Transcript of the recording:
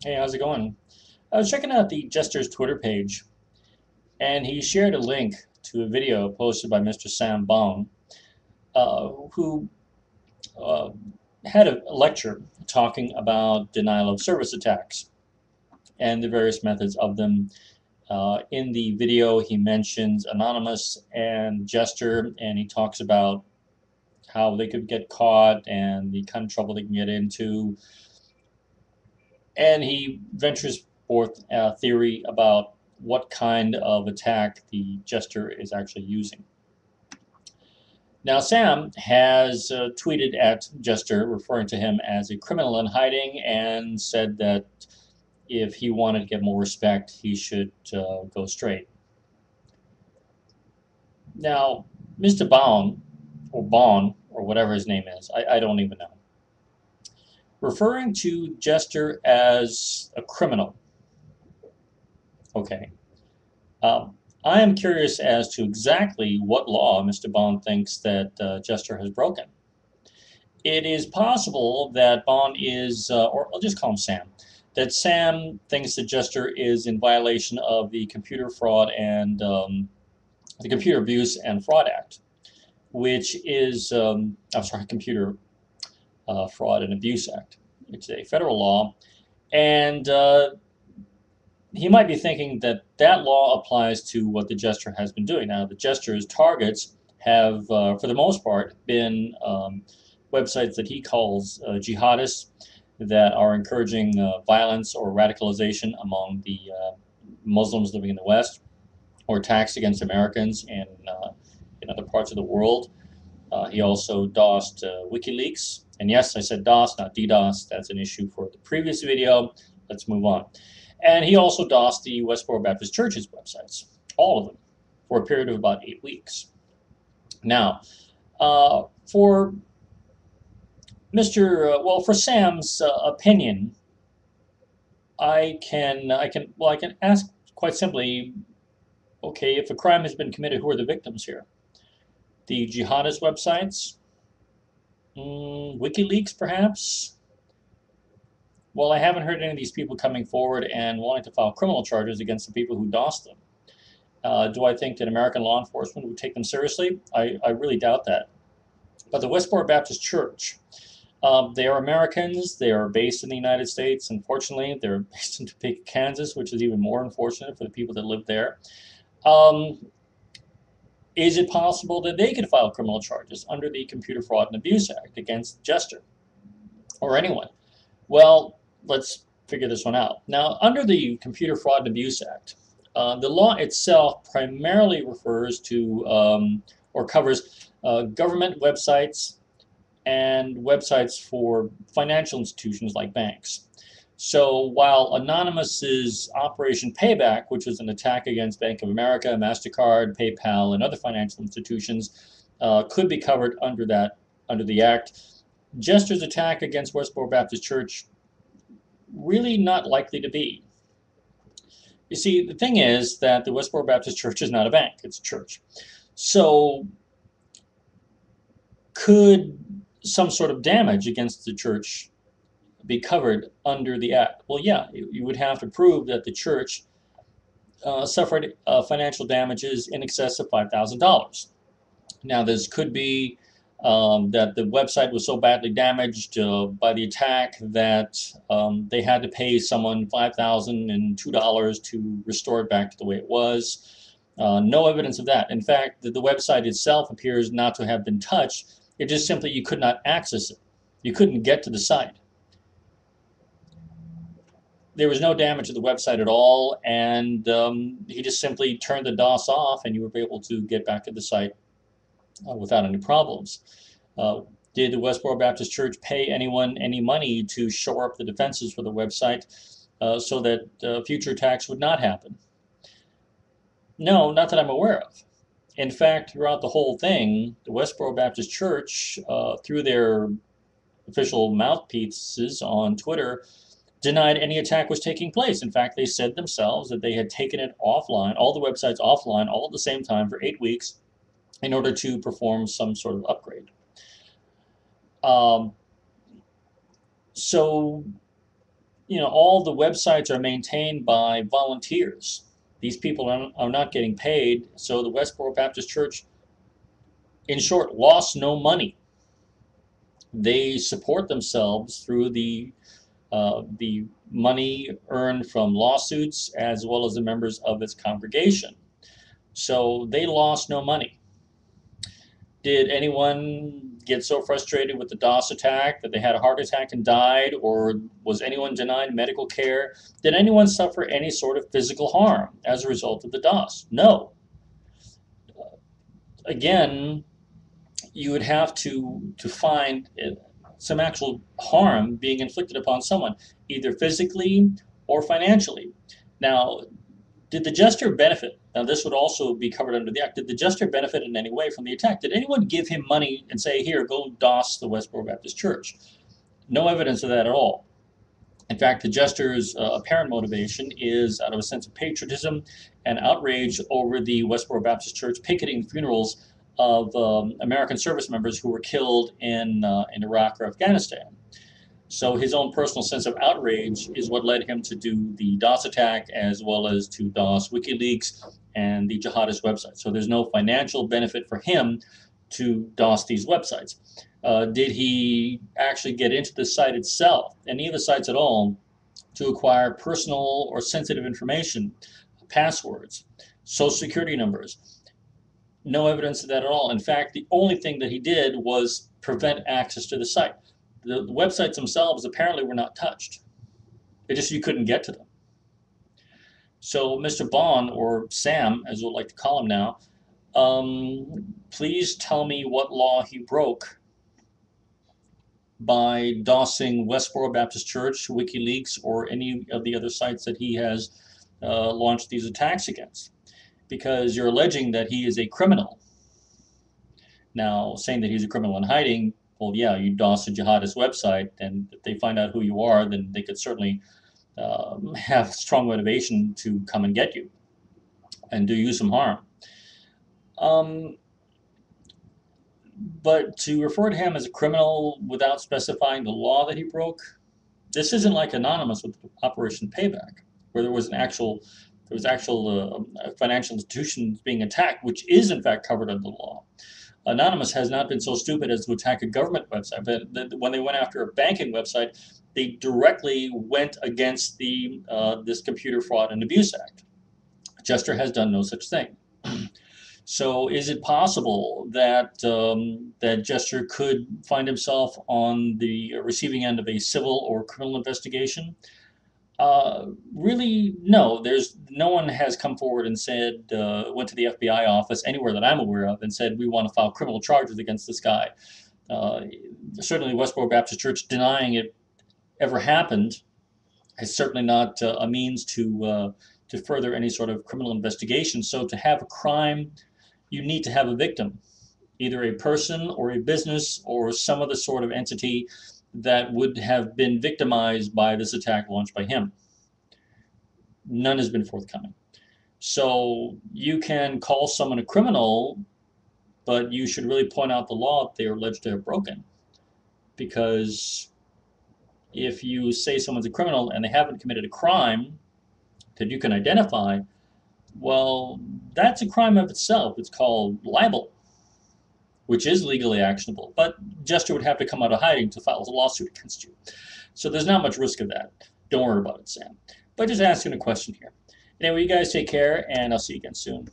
Hey, how's it going? I was checking out the Jester's Twitter page, and he shared a link to a video posted by Mr. Sam Bong, who uh, had a lecture talking about denial of service attacks and the various methods of them. In the video, he mentions Anonymous and Jester, and he talks about how they could get caught and the kind of trouble they can get into. And he ventures forth a theory about what kind of attack the Jester is actually using. Now, Sam has tweeted at Jester, referring to him as a criminal in hiding, and said that if he wanted to get more respect, he should go straight. Now, Mr. Bond, or Bond, or whatever his name is, I don't even know, referring to Jester as a criminal. Okay. Um, I am curious as to exactly what law Mr. Bond thinks that Jester has broken. It is possible that Bond is, or I'll just call him Sam, that Sam thinks that Jester is in violation of the Computer Fraud and the Computer Abuse and Fraud Act, which is, I'm sorry, Computer Fraud and Abuse Act. It's a federal law, and he might be thinking that that law applies to what the Jester has been doing. Now, the Jester's targets have, for the most part, been websites that he calls jihadists that are encouraging violence or radicalization among the Muslims living in the West, or attacks against Americans in other parts of the world. He also DOSed WikiLeaks. And yes, I said DOS, not DDoS. That's an issue for the previous video. Let's move on. And he also DOSed the Westboro Baptist Church's websites, all of them, for a period of about 8 weeks. Now, for for Sam's opinion, I can ask quite simply, okay, if a crime has been committed, who are the victims here? The jihadist websites, WikiLeaks, perhaps. Well, I haven't heard any of these people coming forward and wanting to file criminal charges against the people who DOSed them. Do I think that American law enforcement would take them seriously? I really doubt that. But the Westboro Baptist Church, they are Americans. They are based in the United States. Unfortunately, they're based in Topeka, Kansas, which is even more unfortunate for the people that live there. Um, is it possible that they could file criminal charges under the Computer Fraud and Abuse Act against Jester or anyone? Well, let's figure this one out. Now, under the Computer Fraud and Abuse Act, the law itself primarily refers to or covers government websites and websites for financial institutions like banks. So while Anonymous's Operation Payback, which was an attack against Bank of America, MasterCard, PayPal, and other financial institutions, could be covered under the act, Jester's attack against Westboro Baptist Church really not likely to be. You see, the thing is that the Westboro Baptist Church is not a bank; it's a church. So, could some sort of damage against the church be covered under the act? Well, yeah, you would have to prove that the church suffered financial damages in excess of $5,000. Now, this could be that the website was so badly damaged by the attack that they had to pay someone $5,002 to restore it back to the way it was. No evidence of that. In fact, the website itself appears not to have been touched. It just simply you could not access it. You couldn't get to the site. There was no damage to the website at all, and he just simply turned the DOS off, and you were able to get back to the site without any problems. Uh, did the Westboro Baptist Church pay anyone any money to shore up the defenses for the website so that future attacks would not happen? No, not that I'm aware of. In fact, throughout the whole thing, the Westboro Baptist Church, through their official mouthpieces on Twitter, denied any attack was taking place. In fact, they said themselves that they had taken it offline, all the websites offline, all at the same time for 8 weeks in order to perform some sort of upgrade. Um, so, all the websites are maintained by volunteers. These people are not getting paid, so the Westboro Baptist Church, in short, lost no money. They support themselves through the money earned from lawsuits as well as the members of its congregation. So they lost no money. Did anyone get so frustrated with the DOS attack that they had a heart attack and died, or was anyone denied medical care? Did anyone suffer any sort of physical harm as a result of the DOS? No. Again, you would have to find some actual harm being inflicted upon someone, either physically or financially. Now, did the jester benefit? Now, this would also be covered under the act. Did the jester benefit in any way from the attack? Did anyone give him money and say, here, go DOS the Westboro Baptist Church? No evidence of that at all. In fact, the jester's apparent motivation is out of a sense of patriotism and outrage over the Westboro Baptist Church picketing funerals of American service members who were killed in Iraq or Afghanistan. So his own personal sense of outrage is what led him to do the DOS attack, as well as to DOS WikiLeaks and the jihadist website. So there's no financial benefit for him to DOS these websites. Did he actually get into the site itself, any of the sites at all, to acquire personal or sensitive information, passwords, social security numbers? No evidence of that at all. In fact, the only thing that he did was prevent access to the site. The websites themselves apparently were not touched. It just, you couldn't get to them. So Mr. Bond, or Sam, as we'll like to call him now, please tell me what law he broke by DOSing Westboro Baptist Church, WikiLeaks, or any of the other sites that he has launched these attacks against. Because you're alleging that he is a criminal. Now, saying that he's a criminal in hiding, well, yeah, you DOS a jihadist website, and if they find out who you are, then they could certainly have strong motivation to come and get you and do you some harm. But to refer to him as a criminal without specifying the law that he broke, this isn't like Anonymous with Operation Payback, where there was actual financial institutions being attacked, which is in fact covered under the law. Anonymous has not been so stupid as to attack a government website, but when they went after a banking website, they directly went against this Computer Fraud and Abuse Act. Jester has done no such thing. So is it possible that that Jester could find himself on the receiving end of a civil or criminal investigation? Really, no. No one has come forward and said, went to the FBI office anywhere that I'm aware of and said, we want to file criminal charges against this guy. Certainly Westboro Baptist Church denying it ever happened is certainly not a means to further any sort of criminal investigation. So to have a crime, you need to have a victim, either a person or a business or some other sort of entity that would have been victimized by this attack launched by him. None has been forthcoming. So you can call someone a criminal, but you should really point out the law that they are alleged to have broken. Because if you say someone's a criminal and they haven't committed a crime that you can identify, well, that's a crime of itself. It's called libel, which is legally actionable, but Jester would have to come out of hiding to file a lawsuit against you. So there's not much risk of that. Don't worry about it, Sam. But just asking a question here. Anyway, you guys take care, and I'll see you again soon.